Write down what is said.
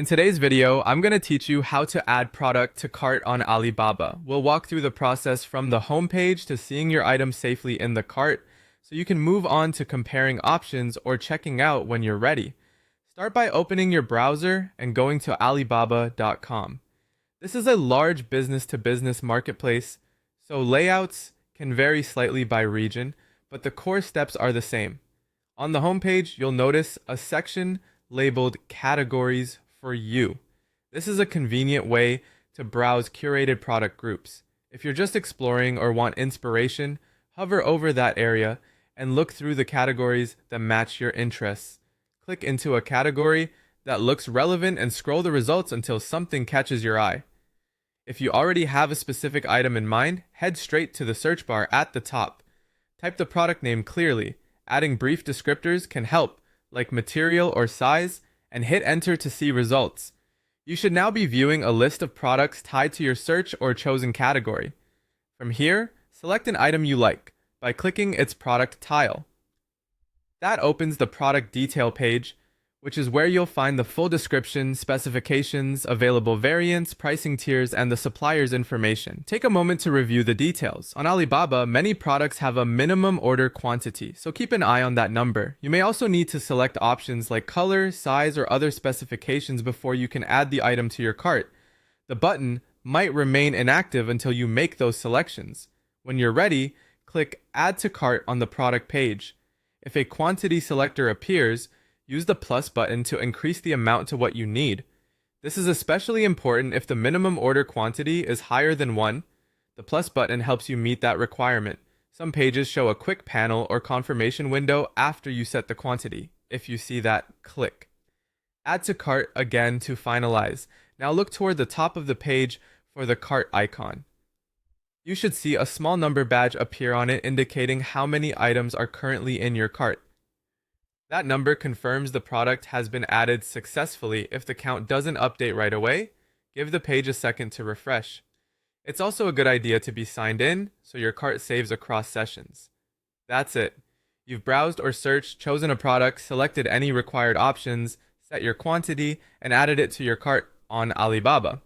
In today's video, I'm going to teach you how to add product to cart on Alibaba. We'll walk through the process from the home page to seeing your item safely in the cart, so you can move on to comparing options or checking out when you're ready. Start by opening your browser and going to Alibaba.com. This is a large business-to-business marketplace, so layouts can vary slightly by region, but the core steps are the same. On the home page, you'll notice a section labeled Categories for You. This is a convenient way to browse curated product groups. If you're just exploring or want inspiration, hover over that area and look through the categories that match your interests. Click into a category that looks relevant and scroll the results until something catches your eye. If you already have a specific item in mind, head straight to the search bar at the top. Type the product name clearly. Adding brief descriptors can help, like material or size, and hit enter to see results. You should now be viewing a list of products tied to your search or chosen category. From here, select an item you like by clicking its product tile. That opens the product detail page, which is where you'll find the full description, specifications, available variants, pricing tiers, and the supplier's information. Take a moment to review the details. On Alibaba, many products have a minimum order quantity, so keep an eye on that number. You may also need to select options like color, size, or other specifications before you can add the item to your cart. The button might remain inactive until you make those selections. When you're ready, click Add to Cart on the product page. If a quantity selector appears, use the plus button to increase the amount to what you need. This is especially important if the minimum order quantity is higher than 1. The plus button helps you meet that requirement. Some pages show a quick panel or confirmation window after you set the quantity. If you see that, click Add to Cart again to finalize. Now look toward the top of the page for the cart icon. You should see a small number badge appear on it indicating how many items are currently in your cart. That number confirms the product has been added successfully. If the count doesn't update right away, give the page a second to refresh. It's also a good idea to be signed in so your cart saves across sessions. That's it. You've browsed or searched, chosen a product, selected any required options, set your quantity, and added it to your cart on Alibaba.